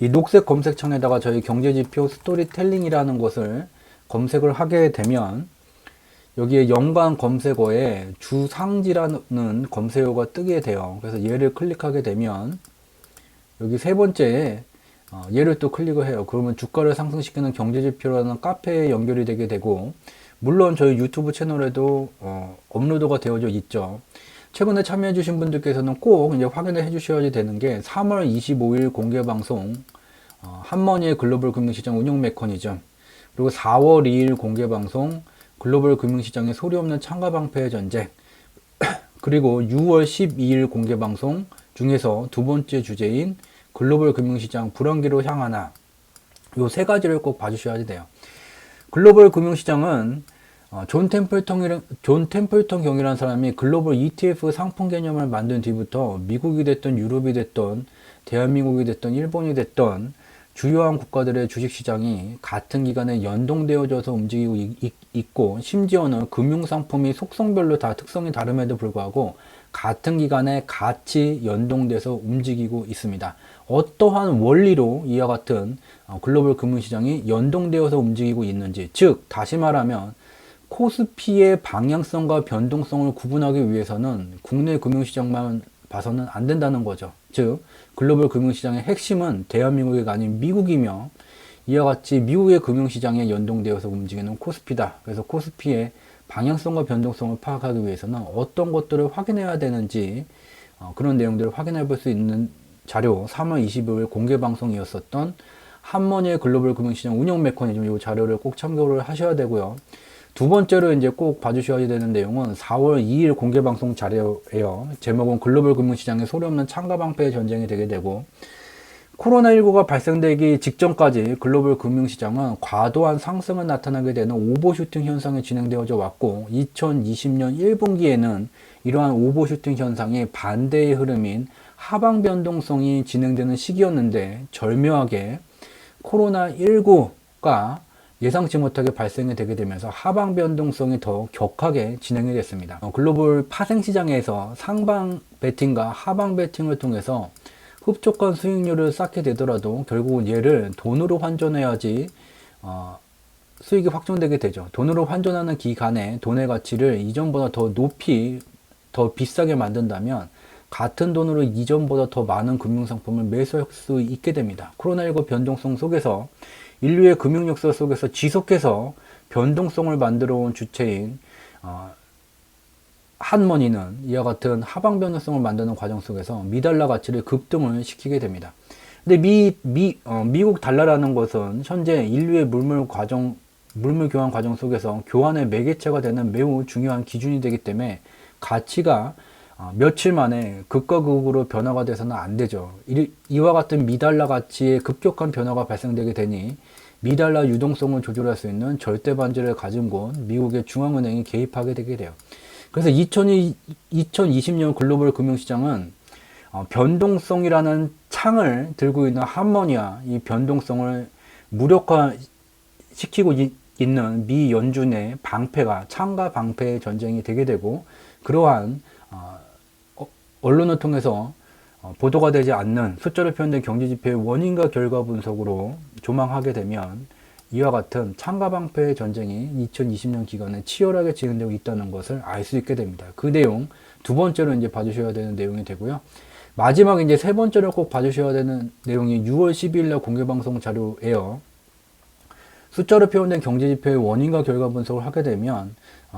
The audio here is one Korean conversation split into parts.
이 녹색 검색창에다가 저희 경제지표 스토리텔링이라는 것을 검색을 하게 되면 여기에 연관 검색어에 주상지라는 검색어가 뜨게 돼요. 그래서 얘를 클릭하게 되면 여기 세 번째에 얘를 또 클릭을 해요. 그러면 주가를 상승시키는 경제지표라는 카페에 연결이 되게 되고, 물론 저희 유튜브 채널에도 업로드가 되어져 있죠. 최근에 참여해 주신 분들께서는 꼭 이제 확인을 해 주셔야 되는 게 3월 25일 공개 방송 한머니의 글로벌 금융시장 운용 메커니즘, 그리고 4월 2일 공개 방송 글로벌 금융시장의 소리 없는 창가 방패의 전쟁, 그리고 6월 12일 공개 방송 중에서 두 번째 주제인 글로벌 금융시장 불황기로 향하나, 요 세 가지를 꼭 봐주셔야 돼요. 글로벌 금융시장은 존 템플턴 경이라는 사람이 글로벌 ETF 상품 개념을 만든 뒤부터 미국이 됐던 유럽이 됐던 대한민국이 됐던 일본이 됐던 주요한 국가들의 주식시장이 같은 기간에 연동되어져서 움직이고 있고, 심지어는 금융상품이 속성별로 다 특성이 다름에도 불구하고 같은 기간에 같이 연동돼서 움직이고 있습니다. 어떠한 원리로 이와 같은 글로벌 금융시장이 연동되어서 움직이고 있는지, 즉 다시 말하면 코스피의 방향성과 변동성을 구분하기 위해서는 국내 금융시장만 봐서는 안 된다는 거죠. 즉 글로벌 금융시장의 핵심은 대한민국이 아닌 미국이며, 이와 같이 미국의 금융시장에 연동되어서 움직이는 코스피다. 그래서 코스피의 방향성과 변동성을 파악하기 위해서는 어떤 것들을 확인해야 되는지 그런 내용들을 확인해 볼 수 있는 자료, 3월 25일 공개 방송이었었던 한머니의 글로벌 금융시장 운영 메커니즘, 이 자료를 꼭 참고를 하셔야 되고요. 두 번째로 이제 꼭 봐주셔야 되는 내용은 4월 2일 공개 방송 자료예요. 제목은 글로벌 금융시장의 소리 없는 창가 방패의 전쟁이 되게 되고, 코로나19가 발생되기 직전까지 글로벌 금융시장은 과도한 상승을 나타나게 되는 오버슈팅 현상이 진행되어져 왔고, 2020년 1분기에는 이러한 오버슈팅 현상이 반대의 흐름인 하방 변동성이 진행되는 시기였는데, 절묘하게 코로나19가 예상치 못하게 발생이 되게 되면서 하방 변동성이 더 격하게 진행이 됐습니다. 글로벌 파생시장에서 상방 베팅과 하방 베팅을 통해서 흡족한 수익률을 쌓게 되더라도 결국은 얘를 돈으로 환전해야지 수익이 확정되게 되죠. 돈으로 환전하는 기간에 돈의 가치를 이전보다 더 높이, 더 비싸게 만든다면 같은 돈으로 이전보다 더 많은 금융상품을 매수할 수 있게 됩니다. 코로나19 변동성 속에서 인류의 금융 역사 속에서 지속해서 변동성을 만들어 온 주체인 한머니는 이와 같은 하방 변동성을 만드는 과정 속에서 미달러 가치를 급등을 시키게 됩니다. 근데 미국 달러라는 것은 현재 인류의 물물 교환 과정 속에서 교환의 매개체가 되는 매우 중요한 기준이 되기 때문에 가치가 며칠 만에 극과 극으로 변화가 돼서는 안 되죠. 이와 같은 미달러 가치의 급격한 변화가 발생되게 되니 미달러 유동성을 조절할 수 있는 절대 반지를 가진 곳 미국의 중앙은행이 개입하게 되게 돼요. 그래서 2020년 글로벌 금융시장은 변동성이라는 창을 들고 있는 한머니와 이 변동성을 무력화시키고 있는 미 연준의 방패가 창과 방패의 전쟁이 되게 되고, 그러한 언론을 통해서 보도가 되지 않는 숫자로 표현된 경제지표의 원인과 결과 분석으로 조망하게 되면 이와 같은 창과 방패의 전쟁이 2020년 기간에 치열하게 진행되고 있다는 것을 알 수 있게 됩니다. 그 내용 두 번째로 이제 봐주셔야 되는 내용이 되고요. 마지막 이제 세 번째로 꼭 봐주셔야 되는 내용이 6월 12일 날 공개 방송 자료예요. 숫자로 표현된 경제지표의 원인과 결과 분석을 하게 되면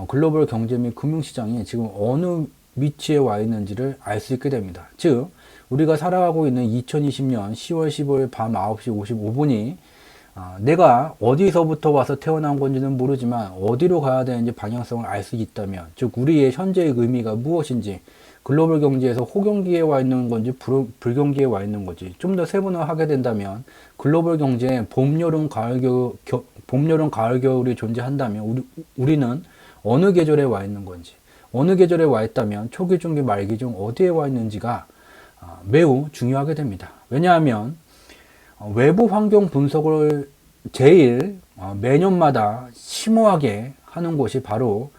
글로벌 경제 및 금융시장이 지금 어느 위치에 와 있는지를 알 수 있게 됩니다. 즉 우리가 살아가고 있는 2020년 10월 15일 밤 9시 55분이 내가 어디서부터 와서 태어난 건지는 모르지만 어디로 가야 되는지 방향성을 알 수 있다면, 즉 우리의 현재의 의미가 무엇인지, 글로벌 경제에서 호경기에 와 있는 건지 불경기에 와 있는 건지 좀 더 세분화하게 된다면, 글로벌 경제에 봄, 여름, 가을, 겨울이 존재한다면 우리는 어느 계절에 와 있는 건지, 어느 계절에 와 있다면 초기, 중기, 말기 중 어디에 와 있는지가 매우 중요하게 됩니다. 왜냐하면 외부 환경 분석을 제일 매년마다 심오하게 하는 곳이 바로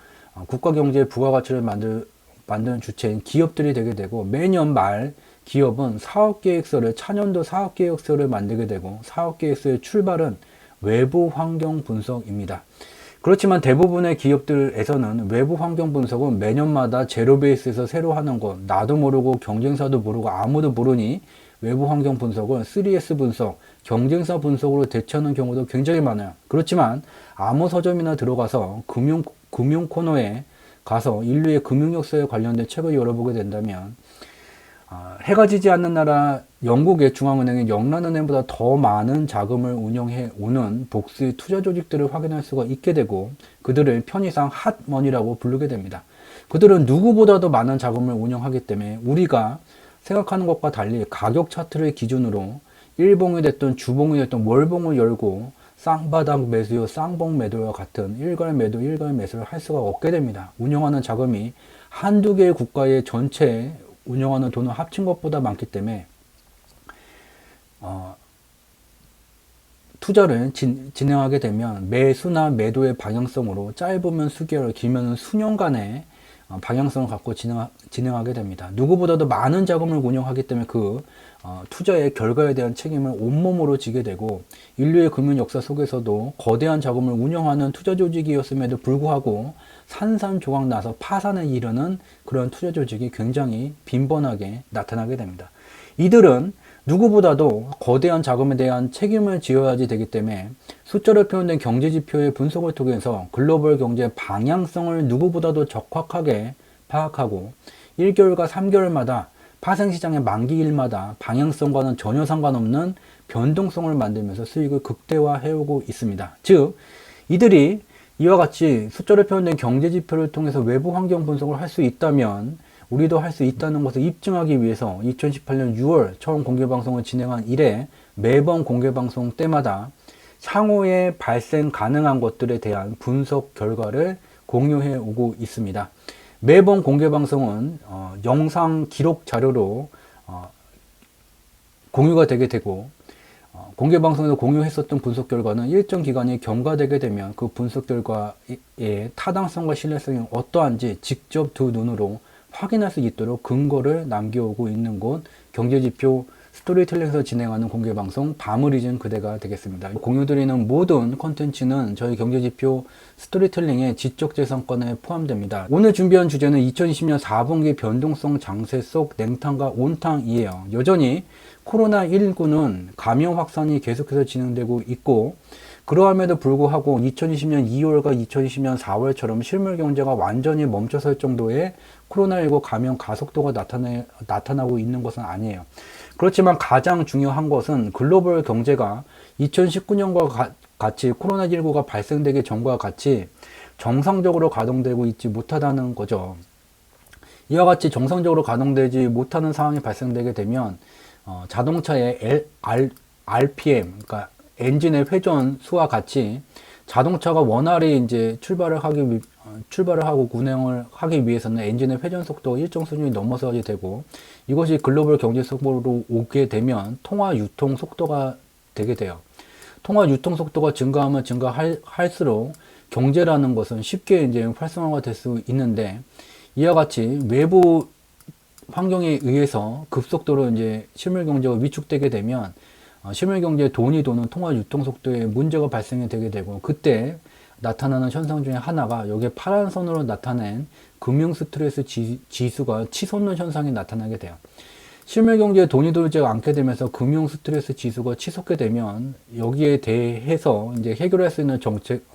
국가 경제의 부가가치를 만드는 주체인 기업들이 되게 되고, 매년 말 기업은 사업계획서를 차년도 사업계획서를 만들게 되고 사업계획서의 출발은 외부 환경 분석입니다. 그렇지만 대부분의 기업들에서는 외부 환경 분석은 매년마다 제로 베이스에서 새로 하는 것, 나도 모르고 경쟁사도 모르고 아무도 모르니 외부 환경 분석을 3S 분석, 경쟁사 분석으로 대체하는 경우도 굉장히 많아요. 그렇지만 아무 서점이나 들어가서 금융 코너에 가서 인류의 금융 역사에 관련된 책을 열어보게 된다면 해가 지지 않는 나라 영국의 중앙은행이 영란은행보다 더 많은 자금을 운영해 오는 복수의 투자 조직들을 확인할 수가 있게 되고 그들을 편의상 핫머니라고 부르게 됩니다. 그들은 누구보다도 많은 자금을 운영하기 때문에 우리가 생각하는 것과 달리 가격 차트를 기준으로 일봉이 됐든 주봉이 됐든 월봉을 열고 쌍바닥 매수요 쌍봉 매도와 같은 일괄 매도 일괄 매수를 할 수가 없게 됩니다. 운영하는 자금이 한두 개의 국가의 전체 운영하는 돈을 합친 것보다 많기 때문에 투자를 진행하게 되면 매수나 매도의 방향성으로 짧으면 수개월, 길면 수년간의 방향성을 갖고 진행하게 됩니다. 누구보다도 많은 자금을 운영하기 때문에 그 투자의 결과에 대한 책임을 온몸으로 지게 되고 인류의 금융 역사 속에서도 거대한 자금을 운영하는 투자 조직이었음에도 불구하고 산산조각 나서 파산에 이르는 그런 투자 조직이 굉장히 빈번하게 나타나게 됩니다. 이들은 누구보다도 거대한 자금에 대한 책임을 지어야지 되기 때문에 숫자로 표현된 경제지표의 분석을 통해서 글로벌 경제 방향성을 누구보다도 적확하게 파악하고 1개월과 3개월마다 파생시장의 만기일마다 방향성과는 전혀 상관없는 변동성을 만들면서 수익을 극대화해오고 있습니다. 즉, 이들이 이와 같이 숫자로 표현된 경제지표를 통해서 외부 환경 분석을 할 수 있다면 우리도 할 수 있다는 것을 입증하기 위해서 2018년 6월 처음 공개방송을 진행한 이래 매번 공개방송 때마다 향후에 발생 가능한 것들에 대한 분석 결과를 공유해 오고 있습니다. 매번 공개방송은 영상 기록 자료로 공유가 되게 되고 공개방송에서 공유했었던 분석 결과는 일정 기간이 경과되게 되면 그 분석 결과의 타당성과 신뢰성이 어떠한지 직접 두 눈으로 확인할 수 있도록 근거를 남겨오고 있는 곳 경제지표 스토리텔링에서 진행하는 공개방송 밤을 잊은 그대가 되겠습니다. 공유드리는 모든 콘텐츠는 저희 경제지표 스토리텔링의 지적재산권에 포함됩니다. 오늘 준비한 주제는 2020년 4분기 변동성 장세 속 냉탕과 온탕이에요. 여전히 코로나19는 감염 확산이 계속해서 진행되고 있고 그러함에도 불구하고 2020년 2월과 2020년 4월처럼 실물 경제가 완전히 멈춰설 정도의 코로나19 감염 가속도가 나타나고 있는 것은 아니에요. 그렇지만 가장 중요한 것은 글로벌 경제가 2019년과 같이 코로나19가 발생되기 전과 같이 정상적으로 가동되고 있지 못하다는 거죠. 이와 같이 정상적으로 가동되지 못하는 상황이 발생되게 되면 자동차의 RPM, 그러니까 엔진의 회전 수와 같이 자동차가 원활히 이제 출발을 하고 운행을 하기 위해서는 엔진의 회전 속도가 일정 수준이 넘어서야 되고 이것이 글로벌 경제 속도로 오게 되면 통화 유통 속도가 되게 돼요. 통화 유통 속도가 증가하면 증가할수록 경제라는 것은 쉽게 이제 활성화가 될 수 있는데 이와 같이 외부 환경에 의해서 급속도로 이제 실물 경제가 위축되게 되면 실물 경제에 돈이 도는 통화 유통 속도에 문제가 발생이 되게 되고 그때 나타나는 현상 중에 하나가 여기에 파란 선으로 나타낸 금융 스트레스 지수가 치솟는 현상이 나타나게 돼요. 실물 경제에 돈이 들지 않게 되면서 금융 스트레스 지수가 치솟게 되면 여기에 대해서 이제 해결할 수 있는 정책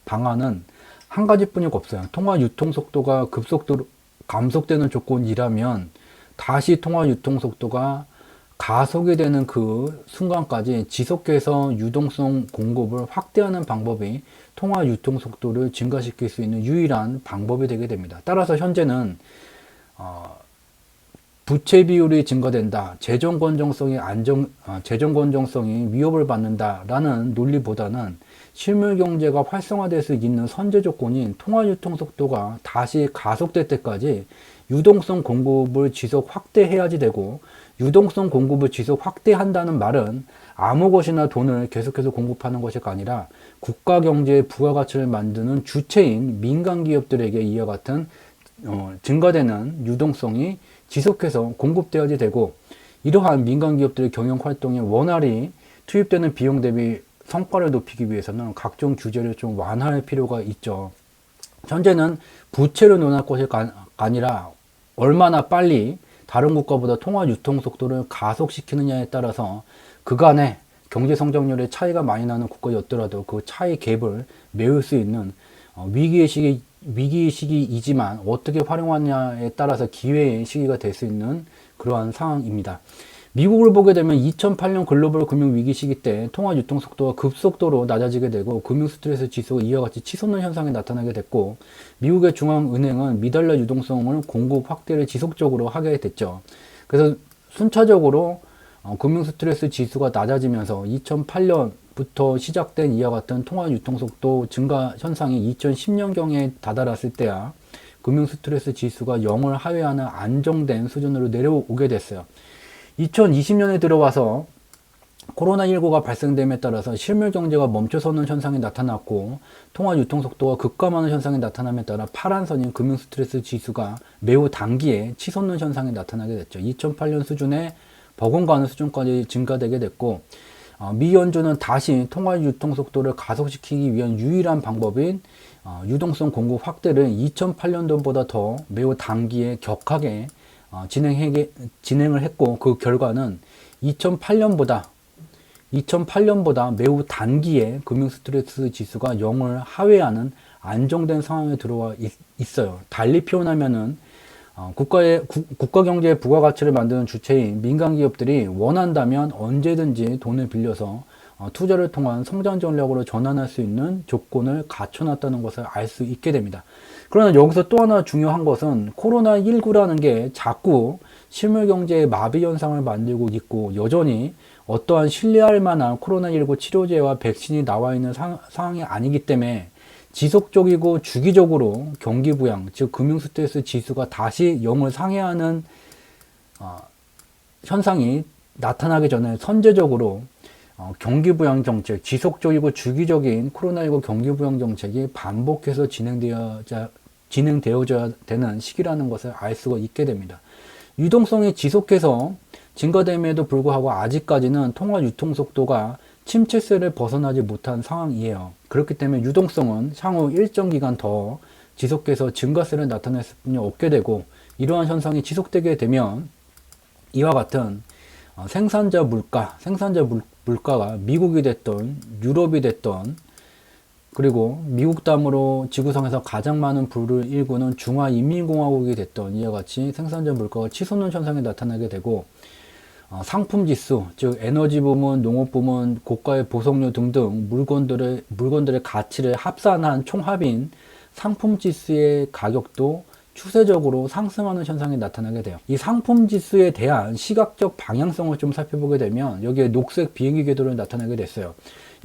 방안은 한 가지뿐이 없어요. 통화 유통 속도가 급속도로 감속되는 조건이라면 다시 통화 유통 속도가 가속이 되는 그 순간까지 지속해서 유동성 공급을 확대하는 방법이 통화 유통 속도를 증가시킬 수 있는 유일한 방법이 되게 됩니다. 따라서 현재는 부채 비율이 증가된다, 재정 건전성이 위협을 받는다라는 논리보다는 실물 경제가 활성화될 수 있는 선제 조건인 통화 유통 속도가 다시 가속될 때까지 유동성 공급을 지속 확대해야지 되고 유동성 공급을 지속 확대한다는 말은 아무 것이나 돈을 계속해서 공급하는 것이 아니라 국가 경제의 부가가치를 만드는 주체인 민간 기업들에게 이와 같은 증가되는 유동성이 지속해서 공급되어야지 되고 이러한 민간 기업들의 경영 활동에 원활히 투입되는 비용 대비 성과를 높이기 위해서는 각종 규제를 좀 완화할 필요가 있죠. 현재는 부채를 논할 것이 아니라 얼마나 빨리 다른 국가보다 통화 유통 속도를 가속시키느냐에 따라서 그간의 경제 성장률의 차이가 많이 나는 국가였더라도 그 차이 갭을 메울 수 있는 위기의 시기이지만 어떻게 활용하냐에 따라서 기회의 시기가 될 수 있는 그러한 상황입니다. 미국을 보게 되면 2008년 글로벌 금융위기 시기 때 통화 유통 속도가 급속도로 낮아지게 되고 금융 스트레스 지수가 이와 같이 치솟는 현상이 나타나게 됐고, 미국의 중앙은행은 미달러 유동성을 공급 확대를 지속적으로 하게 됐죠. 그래서 순차적으로 금융 스트레스 지수가 낮아지면서 2008년부터 시작된 이와 같은 통화 유통 속도 증가 현상이 2010년경에 다다랐을 때야 금융 스트레스 지수가 0을 하회하는 안정된 수준으로 내려오게 됐어요. 2020년에 들어와서 코로나19가 발생됨에 따라서 실물 경제가 멈춰서는 현상이 나타났고, 통화 유통 속도가 급감하는 현상이 나타남에 따라 파란선인 금융 스트레스 지수가 매우 단기에 치솟는 현상이 나타나게 됐죠. 2008년 수준에 버금가는 수준까지 증가되게 됐고, 미 연준은 다시 통화 유통 속도를 가속시키기 위한 유일한 방법인 유동성 공급 확대를 2008년도보다 더 매우 단기에 격하게 진행을 했고, 그 결과는 2008년보다 매우 단기에 금융 스트레스 지수가 0을 하회하는 안정된 상황에 들어와 있어요. 달리 표현하면은 국가 경제의 부가가치를 만드는 주체인 민간 기업들이 원한다면 언제든지 돈을 빌려서 투자를 통한 성장 전략으로 전환할 수 있는 조건을 갖춰놨다는 것을 알 수 있게 됩니다. 그러나 여기서 또 하나 중요한 것은 코로나19라는 게 자꾸 실물 경제의 마비 현상을 만들고 있고, 여전히 어떠한 신뢰할 만한 코로나19 치료제와 백신이 나와 있는 상황이 아니기 때문에 지속적이고 주기적으로 경기 부양, 즉 금융 스트레스 지수가 다시 0을 상회하는 현상이 나타나기 전에 선제적으로 경기 부양 정책, 지속적이고 주기적인 코로나19 경기 부양 정책이 반복해서 진행되어져야 되는 시기라는 것을 알 수가 있게 됩니다. 유동성이 지속해서 증가됨에도 불구하고 아직까지는 통화 유통 속도가 침체세를 벗어나지 못한 상황이에요. 그렇기 때문에 유동성은 향후 일정 기간 더 지속해서 증가세를 나타낼 수뿐이 없게 되고, 이러한 현상이 지속되게 되면 이와 같은 생산자 물가가 미국이 됐던 유럽이 됐던, 그리고 미국 다음으로 지구상에서 가장 많은 부를 일구는 중화인민공화국이 됐던 이와 같이 생산자 물가가 치솟는 현상이 나타나게 되고, 상품 지수, 즉 에너지 부문, 농업 부문, 고가의 보석류 등등 물건들의 가치를 합산한 총합인 상품 지수의 가격도 추세적으로 상승하는 현상이 나타나게 돼요. 이 상품 지수에 대한 시각적 방향성을 좀 살펴보게 되면 여기에 녹색 비행기 궤도를 나타나게 됐어요.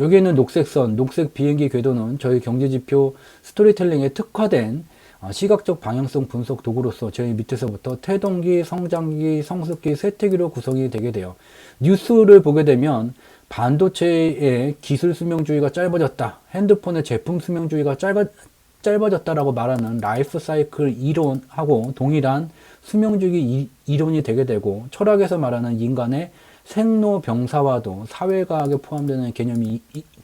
여기에 있는 녹색선, 녹색 비행기 궤도는 저희 경제지표 스토리텔링에 특화된 시각적 방향성 분석 도구로서 저희 밑에서부터 태동기, 성장기, 성숙기, 쇠퇴기로 구성이 되게 돼요. 뉴스를 보게 되면 반도체의 기술 수명주의가 짧아졌다, 핸드폰의 제품 수명주의가 짧아졌다라고 말하는 라이프 사이클 이론하고 동일한 수명주의 이론이 되게 되고, 철학에서 말하는 인간의 생로병사와도 사회과학에 포함되는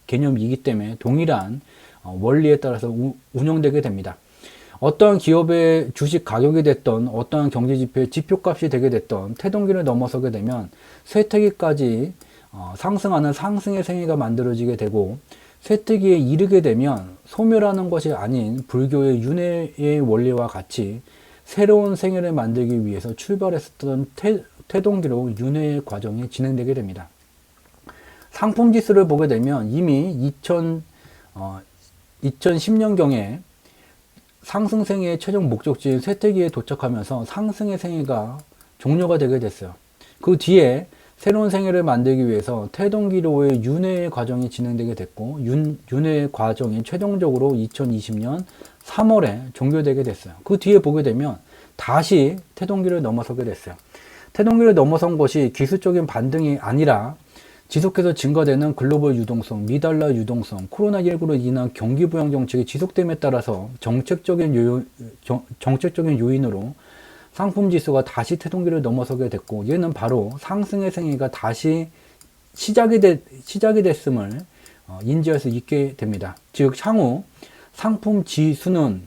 개념이기 때문에 동일한 원리에 따라서 운영되게 됩니다. 어떠한 기업의 주식 가격이 됐던, 어떠한 경제지표의 지표값이 되게 됐던 태동기를 넘어서게 되면 쇠퇴기까지 상승하는 상승의 생애가 만들어지게 되고, 쇠퇴기에 이르게 되면 소멸하는 것이 아닌 불교의 윤회의 원리와 같이 새로운 생애를 만들기 위해서 출발했었던 태동기로 윤회의 과정이 진행되게 됩니다. 상품 지수를 보게 되면 이미 2010년경에 상승생애의 최종 목적지인 쇠퇴기에 도착하면서 상승의 생애가 종료가 되게 됐어요. 그 뒤에 새로운 생애를 만들기 위해서 태동기로의 윤회의 과정이 진행되게 됐고, 윤회의 과정이 최종적으로 2020년 3월에 종료되게 됐어요. 그 뒤에 보게 되면 다시 태동기를 넘어서게 됐어요. 태동기를 넘어선 것이 기술적인 반등이 아니라 지속해서 증가되는 글로벌 유동성, 미달러 유동성, 코로나19로 인한 경기 부양 정책이 지속됨에 따라서 정책적인 요인으로 상품 지수가 다시 태동기를 넘어서게 됐고, 얘는 바로 상승의 생애가 다시 시작이 됐음을 인지할 수 있게 됩니다. 즉 향후 상품 지수는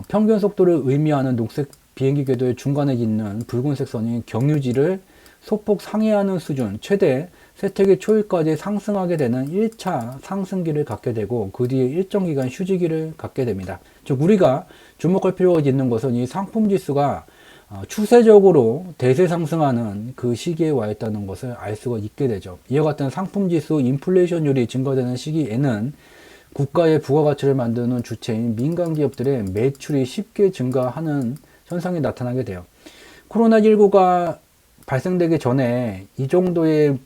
평균 속도를 의미하는 녹색 비행기 궤도의 중간에 있는 붉은색 선이 경유지를 소폭 상회하는 수준, 최대 세태기 초일까지 상승하게 되는 1차 상승기를 갖게 되고, 그 뒤에 일정 기간 휴지기를 갖게 됩니다. 즉 우리가 주목할 필요가 있는 것은 이 상품 지수가 추세적으로 대세 상승하는 그 시기에 와 있다는 것을 알 수가 있게 되죠. 이와 같은 상품 지수 인플레이션율이 증가되는 시기에는 국가의 부가가치를 만드는 주체인 민간 기업들의 매출이 쉽게 증가하는 현상이 나타나게 돼요. 코로나19가 발생되기 전에 이 정도의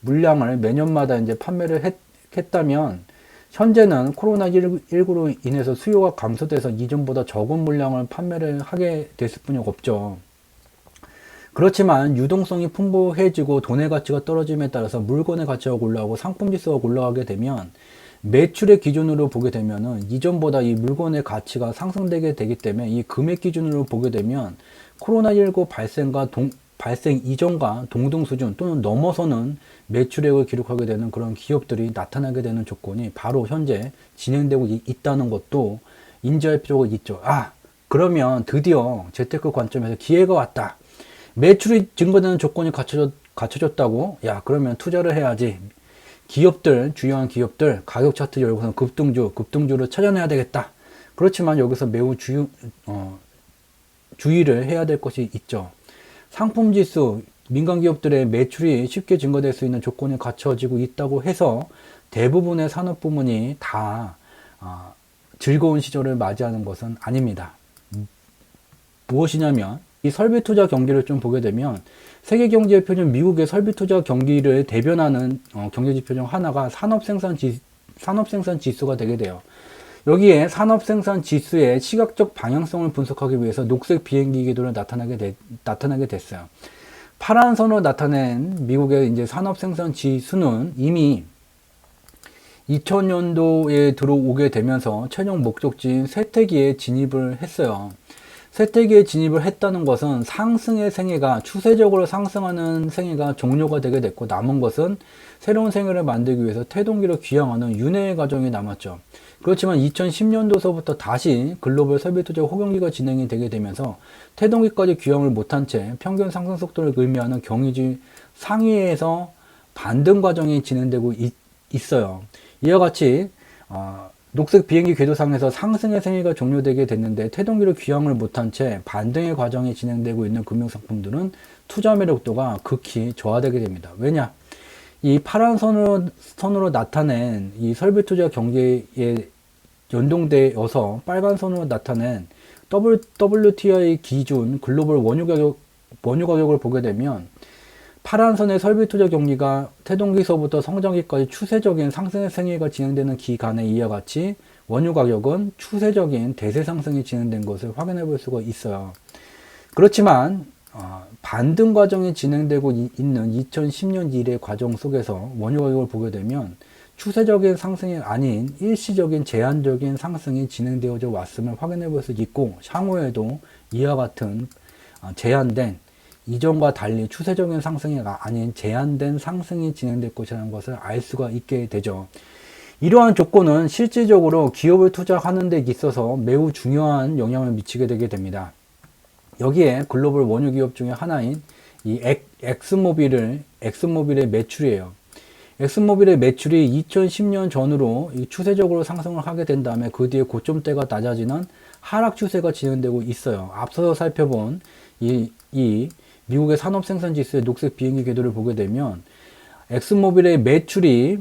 물량을 매년마다 이제 판매를 했다면, 현재는 코로나19로 인해서 수요가 감소돼서 이전보다 적은 물량을 판매를 하게 됐을 뿐이 없죠. 그렇지만 유동성이 풍부해지고 돈의 가치가 떨어짐에 따라서 물건의 가치가 올라가고 상품 지수가 올라가게 되면, 매출의 기준으로 보게 되면은 이전보다 이 물건의 가치가 상승되게 되기 때문에, 이 금액 기준으로 보게 되면 코로나19 발생 이전과 동등 수준 또는 넘어서는 매출액을 기록하게 되는 그런 기업들이 나타나게 되는 조건이 바로 현재 진행되고 있다는 것도 인지할 필요가 있죠. 그러면 드디어 재테크 관점에서 기회가 왔다. 매출이 증가되는 조건이 갖춰졌다고? 그러면 투자를 해야지. 주요한 기업들 가격 차트 열고서 급등주를 찾아내야 되겠다. 그렇지만 여기서 매우 주의를 해야 될 것이 있죠. 상품 지수, 민간 기업들의 매출이 쉽게 증가될 수 있는 조건이 갖춰지고 있다고 해서 대부분의 산업 부문이 다 즐거운 시절을 맞이하는 것은 아닙니다. 무엇이냐면, 이 설비 투자 경기를 좀 보게 되면, 세계 경제의 표준 미국의 설비 투자 경기를 대변하는 경제 지표 중 하나가 산업 생산 지수가 되게 돼요. 여기에 산업 생산 지수의 시각적 방향성을 분석하기 위해서 녹색 비행기 궤도를 나타나게 됐어요. 파란 선으로 나타낸 미국의 이제 산업 생산 지수는 이미 2000년도에 들어오게 되면서 최종 목적지인 쇠퇴기에 진입을 했어요. 쇠퇴기에 진입을 했다는 것은 상승의 생애가, 추세적으로 상승하는 생애가 종료가 되게 됐고, 남은 것은 새로운 생애를 만들기 위해서 태동기를 귀향하는 윤회의 과정이 남았죠. 그렇지만 2010년도서부터 다시 글로벌 설비 투자 호경기가 진행이 되게 되면서 태동기까지 귀향을 못한 채 평균 상승 속도를 의미하는 경유지 상위에서 반등 과정이 진행되고 있어요. 이와 같이 녹색 비행기 궤도상에서 상승의 생애가 종료되게 됐는데, 태동기를 귀향을 못한 채 반등의 과정이 진행되고 있는 금융상품들은 투자 매력도가 극히 저하되게 됩니다. 왜냐? 이 파란 선으로 나타낸 이 설비 투자 경기에 연동되어서 빨간 선으로 나타낸 WTI 기준 글로벌 원유 가격을 보게 되면, 파란 선의 설비 투자 경기가 태동기서부터 성장기까지 추세적인 상승의 생애가 진행되는 기간에 이와 같이 원유 가격은 추세적인 대세 상승이 진행된 것을 확인해 볼 수가 있어요. 그렇지만 반등 과정이 진행되고 있는 2010년 이래 과정 속에서 원유 가격을 보게 되면 추세적인 상승이 아닌 일시적인 제한적인 상승이 진행되어져 왔음을 확인해 볼 수 있고, 향후에도 이와 같은 제한된, 이전과 달리 추세적인 상승이 아닌 제한된 상승이 진행될 것이라는 것을 알 수가 있게 되죠. 이러한 조건은 실질적으로 기업을 투자하는 데 있어서 매우 중요한 영향을 미치게 되게 됩니다. 여기에 글로벌 원유 기업 중에 하나인 이 엑슨모빌의 매출이에요. 엑슨모빌의 매출이 2010년 전으로 추세적으로 상승을 하게 된 다음에 그 뒤에 고점대가 낮아지는 하락 추세가 진행되고 있어요. 앞서서 살펴본 이 미국의 산업 생산 지수의 녹색 비행기 궤도를 보게 되면, 엑슨모빌의 매출이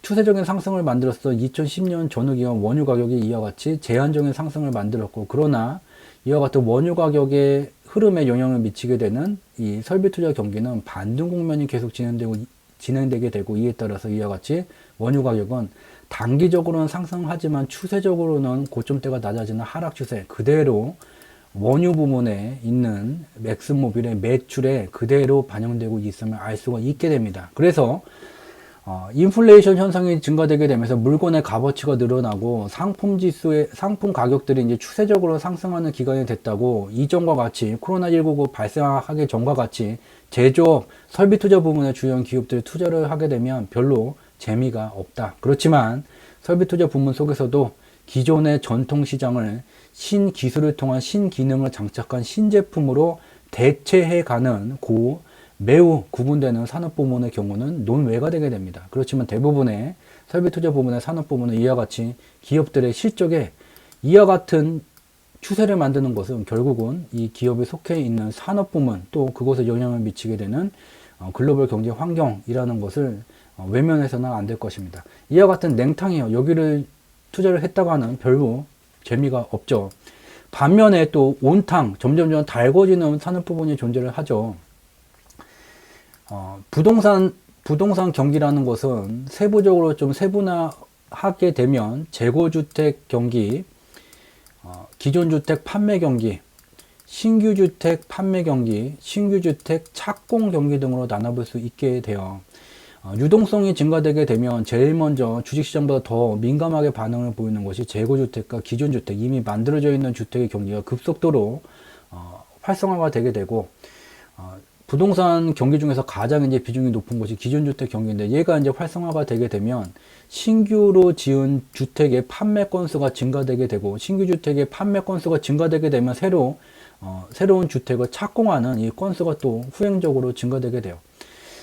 추세적인 상승을 만들어서 2010년 전후 기간 원유 가격이 이와 같이 제한적인 상승을 만들었고, 그러나 이와 같은 원유 가격의 흐름에 영향을 미치게 되는 이 설비 투자 경기는 반등 국면이 계속 진행되게 되고, 이에 따라서 이와 같이 원유 가격은 단기적으로는 상승하지만 추세적으로는 고점대가 낮아지는 하락 추세, 그대로 원유 부문에 있는 엑슨모빌의 매출에 그대로 반영되고 있음을 알 수가 있게 됩니다. 그래서 인플레이션 현상이 증가되게 되면서 물건의 값어치가 늘어나고 상품 가격들이 이제 추세적으로 상승하는 기간이 됐다고 이전과 같이 코로나19가 발생하기 전과 같이 제조업, 설비 투자 부문에 주요한 기업들이 투자를 하게 되면 별로 재미가 없다. 그렇지만 설비 투자 부문 속에서도 기존의 전통 시장을 신기술을 통한 신기능을 장착한 신제품으로 대체해가는 매우 구분되는 산업부문의 경우는 논외가 되게 됩니다. 그렇지만 대부분의 설비투자 부문의 산업부문은 이와 같이 기업들의 실적에 이와 같은 추세를 만드는 것은 결국은 이 기업에 속해 있는 산업부문 또 그것에 영향을 미치게 되는 글로벌 경제 환경이라는 것을 외면해서는 안 될 것입니다. 이와 같은 냉탕이요. 여기를 투자를 했다고 하는 별로 재미가 없죠. 반면에 또 온탕, 점점 달궈지는 산업부문이 존재를 하죠. 부동산 경기라는 것은 세부적으로 좀 세분화하게 되면 재고주택 경기, 기존주택 판매 경기, 신규주택 판매 경기, 신규주택 착공 경기 등으로 나눠볼 수 있게 돼요. 유동성이 증가되게 되면 제일 먼저 주식시장보다 더 민감하게 반응을 보이는 것이 재고주택과 기존주택, 이미 만들어져 있는 주택의 경기가 급속도로 활성화가 되게 되고 부동산 경기 중에서 가장 이제 비중이 높은 것이 기존주택 경기인데 얘가 이제 활성화가 되게 되면 신규로 지은 주택의 판매 건수가 증가되게 되고 신규 주택의 판매 건수가 증가되게 되면 새로운 주택을 착공하는 이 건수가 또 후행적으로 증가되게 돼요.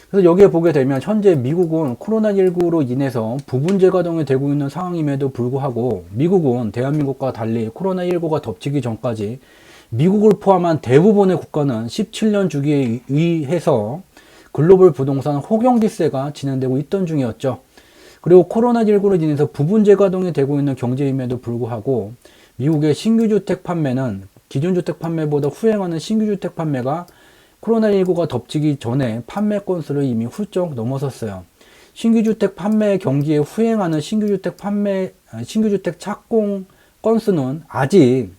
그래서 여기에 보게 되면 현재 미국은 코로나19로 인해서 부분 재가동이 되고 있는 상황임에도 불구하고 미국은 대한민국과 달리 코로나19가 덮치기 전까지 미국을 포함한 대부분의 국가는 17년 주기에 의해서 글로벌 부동산 호경기세가 진행되고 있던 중이었죠. 그리고 코로나19로 인해서 부분 재가동이 되고 있는 경제임에도 불구하고 미국의 신규주택 판매는 기존주택 판매보다 후행하는 신규주택 판매가 코로나19가 덮치기 전에 판매 건수를 이미 훌쩍 넘어섰어요. 신규주택 판매 경기에 후행하는 신규주택 착공 건수는 아직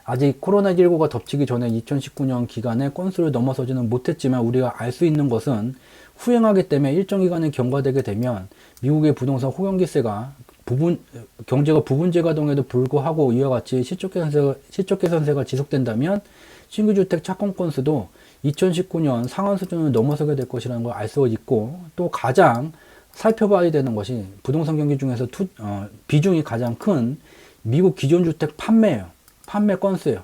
코로나19가 덮치기 전에 2019년 기간에 건수를 넘어서지는 못했지만 우리가 알 수 있는 것은 후행하기 때문에 일정 기간이 경과되게 되면 미국의 부동산 호경기세가 경제가 부분 재가동에도 불구하고 이와 같이 실적 개선세가 지속된다면 신규주택 착공 건수도 2019년 상한 수준을 넘어서게 될 것이라는 걸 알 수 있고 또 가장 살펴봐야 되는 것이 부동산 경기 중에서 비중이 가장 큰 미국 기존주택 판매예요. 판매 건수예요.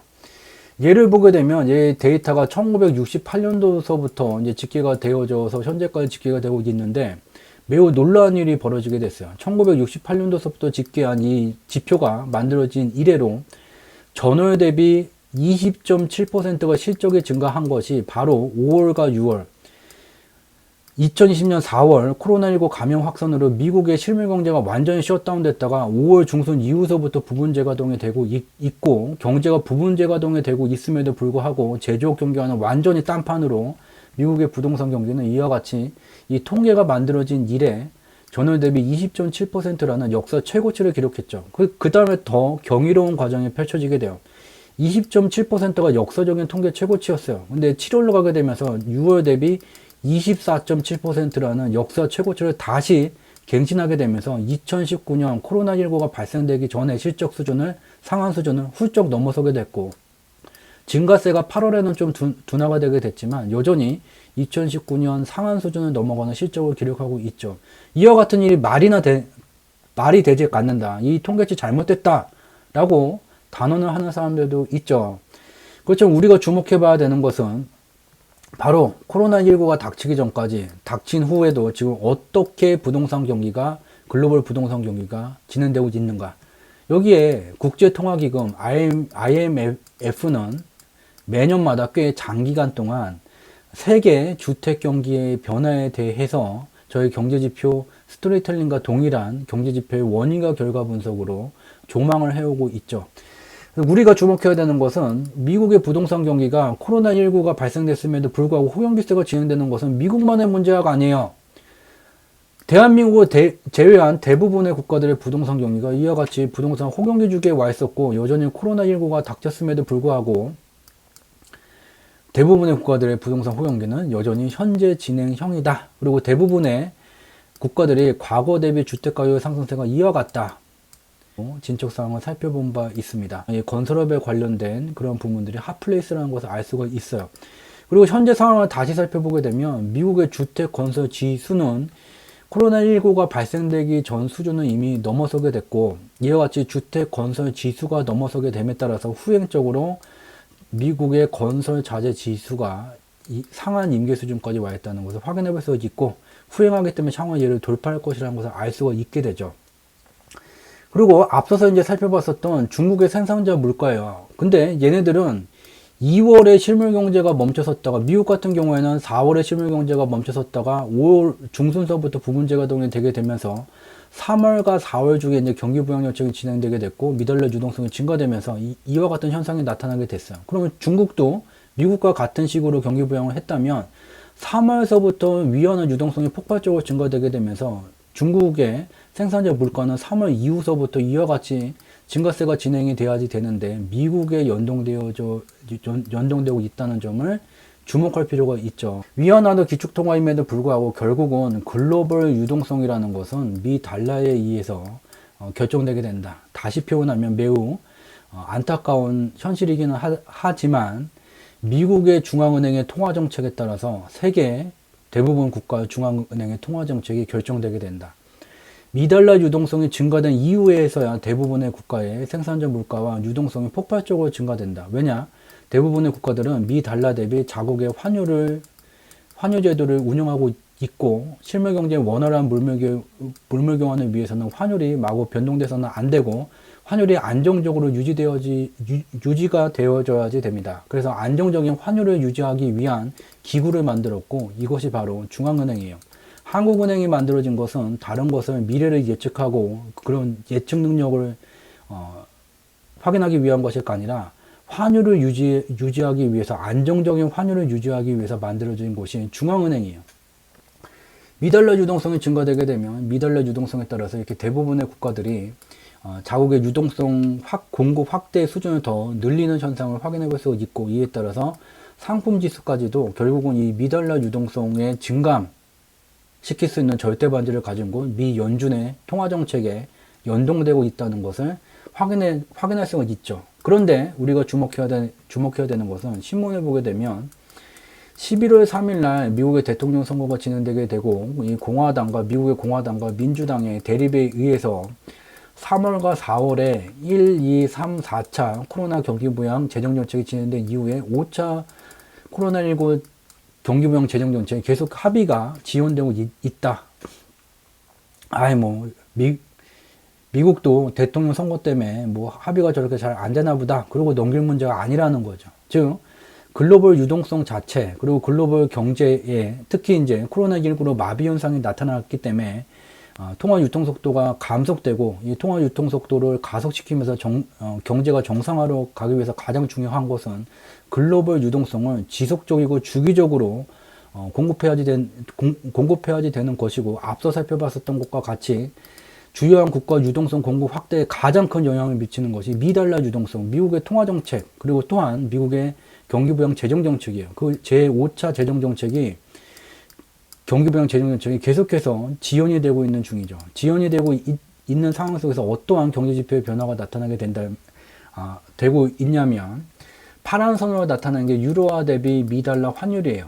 얘를 보게 되면 얘 데이터가 1968년도서부터 이제 집계가 되어져서 현재까지 집계가 되고 있는데 매우 놀라운 일이 벌어지게 됐어요. 1968년도서부터 집계한 이 지표가 만들어진 이래로 전월 대비 20.7%가 실적이 증가한 것이 바로 5월과 6월 2020년 4월 코로나19 감염 확산으로 미국의 실물 경제가 완전히 셧다운 됐다가 5월 중순 이후서부터 부분 재가동이 되고 있고 경제가 부분 재가동이 되고 있음에도 불구하고 제조업 경기와는 완전히 딴판으로 미국의 부동산 경기는 이와 같이 이 통계가 만들어진 이래 전월 대비 20.7%라는 역사 최고치를 기록했죠. 그 다음에 더 경이로운 과정이 펼쳐지게 돼요. 20.7%가 역사적인 통계 최고치였어요. 근데 7월로 가게 되면서 6월 대비 24.7%라는 역사 최고치를 다시 갱신하게 되면서 2019년 코로나19가 발생되기 전에 실적 수준을 상한 수준을 훌쩍 넘어서게 됐고 증가세가 8월에는 좀 둔화가 되게 됐지만 여전히 2019년 상한 수준을 넘어가는 실적을 기록하고 있죠. 이와 같은 일이 말이 되지 않는다. 이 통계치 잘못됐다 라고 단언을 하는 사람들도 있죠. 그렇지만 우리가 주목해 봐야 되는 것은 바로 코로나19가 닥치기 전까지 닥친 후에도 지금 어떻게 글로벌 부동산 경기가 진행되고 있는가. 여기에 국제통화기금 IMF는 매년마다 꽤 장기간 동안 세계 주택 경기의 변화에 대해서 저희 경제지표 스토리텔링과 동일한 경제지표의 원인과 결과 분석으로 조망을 해오고 있죠. 우리가 주목해야 되는 것은 미국의 부동산 경기가 코로나19가 발생됐음에도 불구하고 호경기세가 진행되는 것은 미국만의 문제가 아니에요. 대한민국을 제외한 대부분의 국가들의 부동산 경기가 이와 같이 부동산 호경기 주기에 와 있었고 여전히 코로나19가 닥쳤음에도 불구하고 대부분의 국가들의 부동산 호경기는 여전히 현재 진행형이다. 그리고 대부분의 국가들이 과거 대비 주택가격 상승세가 이어갔다. 진척 사항을 살펴본 바 있습니다. 이 건설업에 관련된 그런 부분들이 핫플레이스라는 것을 알 수가 있어요. 그리고 현재 상황을 다시 살펴보게 되면 미국의 주택 건설 지수는 코로나19가 발생되기 전 수준은 이미 넘어서게 됐고, 이와 같이 주택 건설 지수가 넘어서게 됨에 따라서 후행적으로 미국의 건설 자재 지수가 상한 임계 수준까지 와 있다는 것을 확인해 볼 수 있고, 후행하기 때문에 향후 얘를 돌파할 것이라는 것을 알 수가 있게 되죠. 그리고 앞서서 이제 살펴봤었던 중국의 생산자 물가예요. 근데 얘네들은 2월에 실물 경제가 멈춰섰다가, 미국 같은 경우에는 4월에 실물 경제가 멈춰섰다가 5월 중순서부터 부분 재가동이 되게 되면서 3월과 4월 중에 이제 경기 부양 정책이 진행되게 됐고, 미달러 유동성이 증가되면서 이와 같은 현상이 나타나게 됐어요. 그러면 중국도 미국과 같은 식으로 경기 부양을 했다면 3월서부터 위안화 유동성이 폭발적으로 증가되게 되면서 중국의 생산자 물가는 3월 이후서부터 이와 같이 증가세가 진행이 돼야지 되는데, 미국에 연동되고 있다는 점을 주목할 필요가 있죠. 위안화도 기축통화임에도 불구하고 결국은 글로벌 유동성이라는 것은 미 달러에 의해서 결정되게 된다. 다시 표현하면 매우 안타까운 현실이기는 하지만 미국의 중앙은행의 통화정책에 따라서 세계 대부분 국가 중앙은행의 통화정책이 결정되게 된다. 미달러 유동성이 증가된 이후에서야 대부분의 국가의 생산자 물가와 유동성이 폭발적으로 증가된다. 왜냐? 대부분의 국가들은 미달러 대비 자국의 환율제도를 운영하고 있고, 실물경제의 원활한 물물 교환을 위해서는 환율이 마구 변동돼서는 안 되고, 환율이 안정적으로 유지가 되어져야지 됩니다. 그래서 안정적인 환율을 유지하기 위한 기구를 만들었고, 이것이 바로 중앙은행이에요. 한국은행이 만들어진 것은 다른 것을 미래를 예측하고 그런 예측 능력을 확인하기 위한 것이 아니라 환율을 유지하기 위해서, 안정적인 환율을 유지하기 위해서 만들어진 곳이 중앙은행이에요. 미달러 유동성이 증가되게 되면 미달러 유동성에 따라서 이렇게 대부분의 국가들이 자국의 유동성 공급 확대 수준을 더 늘리는 현상을 확인해 볼 수 있고, 이에 따라서 상품 지수까지도 결국은 이 미달러 유동성의 증감 시킬 수 있는 절대 반지를 가진 곳 미 연준의 통화정책에 연동되고 있다는 것을 확인할 수가 있죠. 그런데 우리가 주목해야 되는 것은, 신문을 보게 되면 11월 3일 날 미국의 대통령 선거가 진행되게 되고, 이 미국의 공화당과 민주당의 대립에 의해서 3월과 4월에 1, 2, 3, 4차 코로나 경기 부양 재정정책이 진행된 이후에 5차 코로나19 경기부양 재정정책에 계속 합의가 지연되고 있다. 미국도 대통령 선거 때문에 합의가 저렇게 잘 안 되나 보다, 그러고 넘길 문제가 아니라는 거죠. 즉, 글로벌 유동성 자체, 그리고 글로벌 경제에 특히 이제 코로나19로 마비 현상이 나타났기 때문에 통화 유통 속도가 감속되고, 이 통화 유통 속도를 가속시키면서 경제가 정상화로 가기 위해서 가장 중요한 것은 글로벌 유동성을 지속적이고 주기적으로 공급해야지 되는 것이고, 앞서 살펴봤었던 것과 같이 주요한 국가 유동성 공급 확대에 가장 큰 영향을 미치는 것이 미달러 유동성, 미국의 통화정책, 그리고 또한 미국의 경기부양 재정정책이에요. 그 제5차 재정정책이 경기부양 재정정책이 계속해서 지연이 되고 있는 중이죠. 지연이 되고 있는 상황 속에서 어떠한 경제지표의 변화가 나타나게 되고 있냐면, 파란 선으로 나타나는 게 유로화 대비 미달러 환율이에요.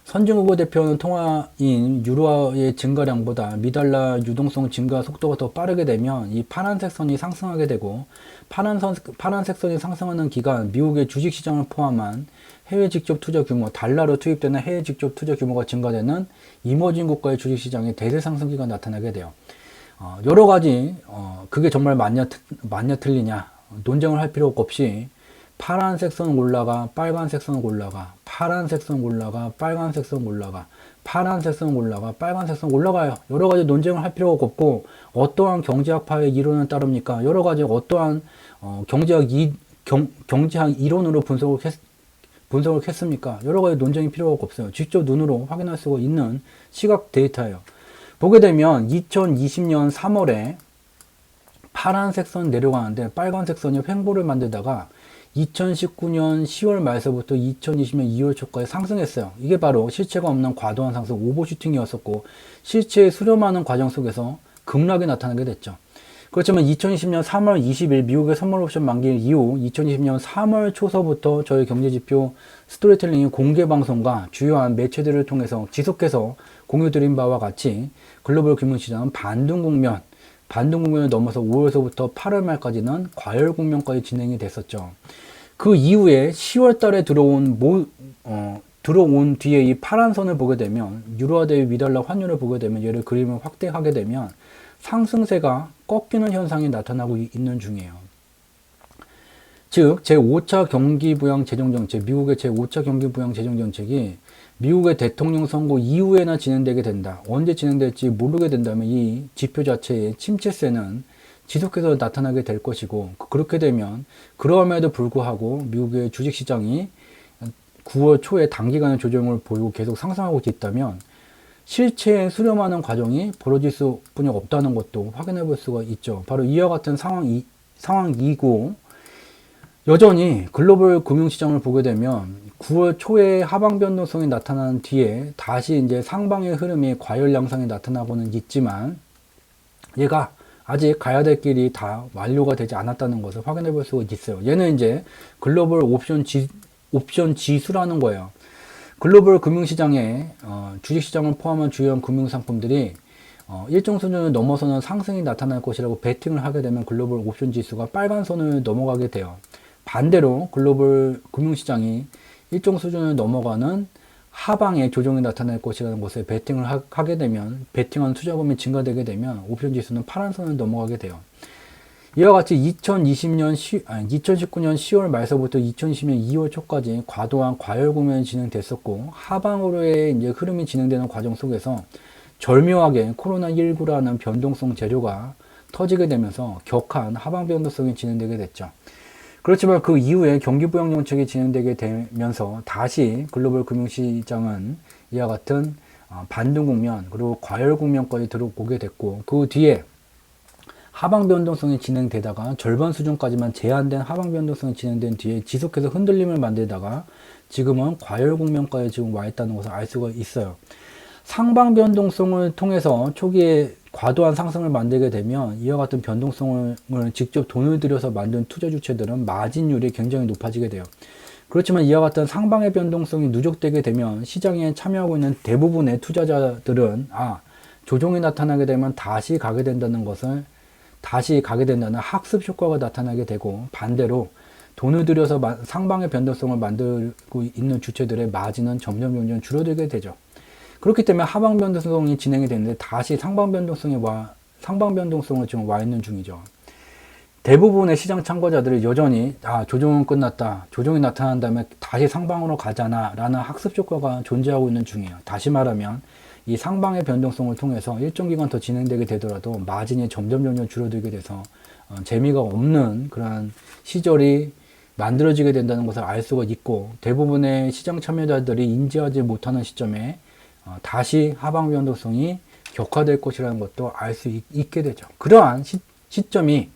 선진국의 대표는 통화인 유로화의 증가량보다 미달러 유동성 증가 속도가 더 빠르게 되면 이 파란색 선이 상승하게 되고, 파란색 선이 상승하는 기간, 미국의 주식시장을 포함한 해외 직접 투자 규모, 달러로 투입되는 해외 직접 투자 규모가 증가되는 이머징 국가의 주식시장에 대세 상승기가 나타나게 돼요. 여러 가지 그게 정말 맞냐 틀리냐 논쟁을 할 필요 없이 파란색 선 올라가, 빨간색 선 올라가, 파란색 선 올라가, 빨간색 선 올라가, 파란색 선 올라가, 빨간색 선 올라가요. 여러 가지 논쟁을 할 필요가 없고, 어떠한 경제학파의 이론을 따릅니까? 여러 가지 어떠한 경제학 이론으로 분석을 했습니까? 여러 가지 논쟁이 필요가 없어요. 직접 눈으로 확인할 수가 있는 시각 데이터예요. 보게 되면 2020년 3월에 파란색 선 내려가는데 빨간색 선이 횡보를 만들다가 2019년 10월 말서부터 2020년 2월 초까지 상승했어요. 이게 바로 실체가 없는 과도한 상승 오버슈팅이었었고 실체에 수렴하는 과정 속에서 급락이 나타나게 됐죠. 그렇지만 2020년 3월 20일 미국의 선물 옵션 만기 이후 2020년 3월 초서부터 저희 경제지표 스토리텔링이 공개방송과 주요한 매체들을 통해서 지속해서 공유드린 바와 같이 글로벌 금융시장은 반등 국면을 넘어서 5월서부터 8월 말까지는 과열 국면까지 진행이 됐었죠. 그 이후에 10월 달에 들어온 뒤에 이 파란 선을 보게 되면 유로화 대비 미달러 환율을 보게 되면 얘를 그림을 확대하게 되면 상승세가 꺾이는 현상이 나타나고 있는 중이에요. 즉 제5차 경기부양 재정정책, 미국의 제5차 경기부양 재정정책이 미국의 대통령 선거 이후에나 진행되게 된다. 언제 진행될지 모르게 된다면 이 지표 자체의 침체세는 지속해서 나타나게 될 것이고, 그렇게 되면 그러함에도 불구하고 미국의 주식시장이 9월 초에 단기간의 조정을 보이고 계속 상승하고 있다면 실체에 수렴하는 과정이 벌어질 수뿐이 없다는 것도 확인해 볼 수가 있죠. 바로 이와 같은 상황이고, 여전히 글로벌 금융시장을 보게 되면 9월 초에 하방 변동성이 나타난 뒤에 다시 이제 상방의 흐름이 과열 양상이 나타나고는 있지만 얘가 아직 가야 될 길이 다 완료가 되지 않았다는 것을 확인해 볼 수가 있어요. 얘는 이제 글로벌 옵션 지수라는 거예요. 글로벌 금융시장에 주식시장을 포함한 주요한 금융상품들이 일정 수준을 넘어서는 상승이 나타날 것이라고 베팅을 하게 되면 글로벌 옵션 지수가 빨간 선을 넘어가게 돼요. 반대로 글로벌 금융시장이 일정 수준을 넘어가는 하방에 조정이 나타날 것이라는 것에 베팅을 하게 되면, 베팅한 투자금이 증가되게 되면 옵션 지수는 파란 선을 넘어가게 돼요. 이와 같이 2019년 10월 말서부터 2020년 2월 초까지 과도한 과열 국면이 진행됐었고, 하방으로의 이제 흐름이 진행되는 과정 속에서 절묘하게 코로나19라는 변동성 재료가 터지게 되면서 격한 하방 변동성이 진행되게 됐죠. 그렇지만 그 이후에 경기부양 정책이 진행되게 되면서 다시 글로벌 금융시장은 이와 같은 반등 국면 그리고 과열 국면까지 들어오게 됐고, 그 뒤에 하방 변동성이 진행되다가 절반 수준까지만 제한된 하방 변동성이 진행된 뒤에 지속해서 흔들림을 만들다가 지금은 과열 국면까지 지금 와 있다는 것을 알 수가 있어요. 상방 변동성을 통해서 초기에 과도한 상승을 만들게 되면 이와 같은 변동성을 직접 돈을 들여서 만든 투자 주체들은 마진율이 굉장히 높아지게 돼요. 그렇지만 이와 같은 상방의 변동성이 누적되게 되면 시장에 참여하고 있는 대부분의 투자자들은 조정이 나타나게 되면 다시 가게 된다는 학습 효과가 나타나게 되고, 반대로 돈을 들여서 상방의 변동성을 만들고 있는 주체들의 마진은 점점 줄어들게 되죠. 그렇기 때문에 하방 변동성이 진행이 되는데 다시 상방 변동성을 지금 와 있는 중이죠. 대부분의 시장 참가자들이 여전히 조정은 끝났다, 조정이 나타난 다음에 다시 상방으로 가잖아 라는 학습 효과가 존재하고 있는 중이에요. 다시 말하면 이 상방의 변동성을 통해서 일정 기간 더 진행되게 되더라도 마진이 점점 줄어들게 돼서 재미가 없는 그러한 시절이 만들어지게 된다는 것을 알 수가 있고, 대부분의 시장 참여자들이 인지하지 못하는 시점에 다시 하방 변동성이 격화될 것이라는 것도 알 수 있게 되죠. 그러한 시점이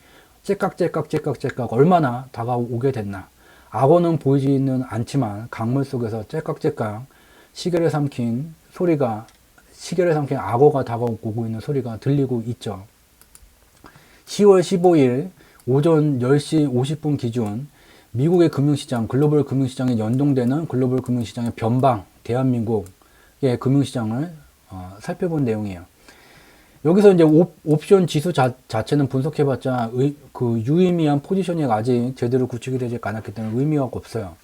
째깍째깍 얼마나 다가오게 됐나. 악어는 보이지는 않지만 강물 속에서 째깍째깍 시계를 삼킨 악어가 다가오고 있는 소리가 들리고 있죠. 10월 15일 오전 10시 50분 기준 미국의 금융시장, 글로벌 금융시장에 연동되는 글로벌 금융시장의 변방, 대한민국의 금융시장을 살펴본 내용이에요. 여기서 이제 옵션 지수 자체는 분석해봤자 그 유의미한 포지셔닝이 아직 제대로 구축이 되지 않았기 때문에 의미가 없어요.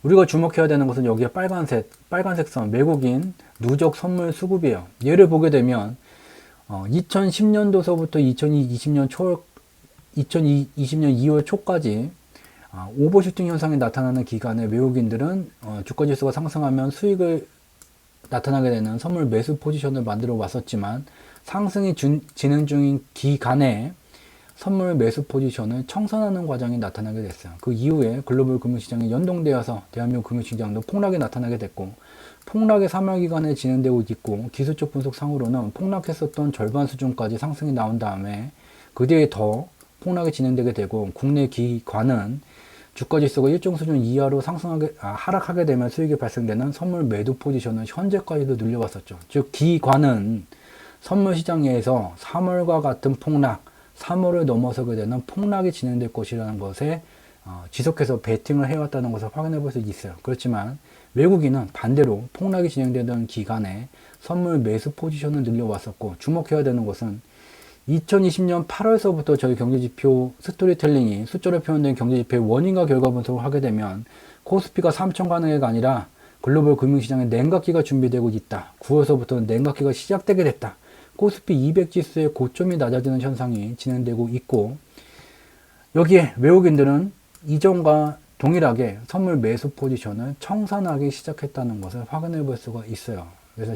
우리가 주목해야 되는 것은 여기에 빨간색 선, 외국인 누적 선물 수급이에요. 얘를 보게 되면 2010년도서부터 2020년 2월 초까지 오버슈팅 현상이 나타나는 기간에 외국인들은 주가지수가 상승하면 수익을 나타나게 되는 선물 매수 포지션을 만들어 왔었지만, 상승이 진행 중인 기간에 선물 매수 포지션을 청산하는 과정이 나타나게 됐어요. 그 이후에 글로벌 금융시장이 연동되어서 대한민국 금융시장도 폭락이 나타나게 됐고, 폭락의 3월 기간에 진행되고 있고, 기술적 분석상으로는 폭락했었던 절반 수준까지 상승이 나온 다음에 그 뒤에 더 폭락이 진행되게 되고, 국내 기관은 주가지수가 일정 수준 이하로 하락하게 되면 수익이 발생되는 선물 매도 포지션은 현재까지도 늘려왔었죠. 즉 기관은 선물 시장에서 3월과 같은 폭락, 3월을 넘어서게 되는 폭락이 진행될 것이라는 것에 지속해서 베팅을 해왔다는 것을 확인해 볼 수 있어요. 그렇지만 외국인은 반대로 폭락이 진행되던 기간에 선물 매수 포지션을 늘려왔었고, 주목해야 되는 것은 2020년 8월서부터 저희 경제지표 스토리텔링이 숫자로 표현된 경제지표의 원인과 결과 분석을 하게 되면 코스피가 3천 가능해가 아니라 글로벌 금융시장에 냉각기가 준비되고 있다. 9월서부터 냉각기가 시작되게 됐다. 코스피 200 지수의 고점이 낮아지는 현상이 진행되고 있고, 여기에 외국인들은 이전과 동일하게 선물 매수 포지션을 청산하기 시작했다는 것을 확인해 볼 수가 있어요. 그래서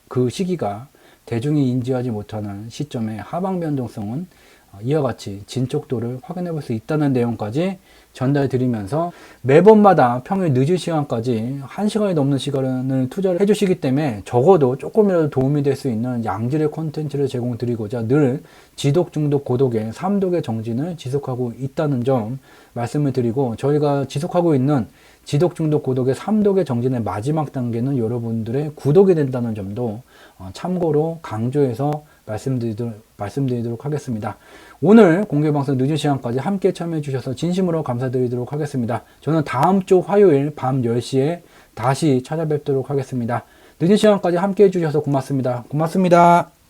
그 시기가 대중이 인지하지 못하는 시점의 하방 변동성은 이와 같이 진척도를 확인해 볼 수 있다는 내용까지 전달 드리면서, 매번마다 평일 늦은 시간까지 1시간이 넘는 시간을 투자를 해주시기 때문에 적어도 조금이라도 도움이 될 수 있는 양질의 콘텐츠를 제공 드리고자 늘 지독, 중독, 고독의 3독의 정진을 지속하고 있다는 점 말씀을 드리고, 저희가 지속하고 있는 지독, 중독, 고독의 3독의 정진의 마지막 단계는 여러분들의 구독이 된다는 점도 참고로 강조해서 말씀드리도록 하겠습니다. 오늘 공개방송 늦은 시간까지 함께 참여해 주셔서 진심으로 감사드리도록 하겠습니다. 저는 다음 주 화요일 밤 10시에 다시 찾아뵙도록 하겠습니다. 늦은 시간까지 함께 해 주셔서 고맙습니다. 고맙습니다.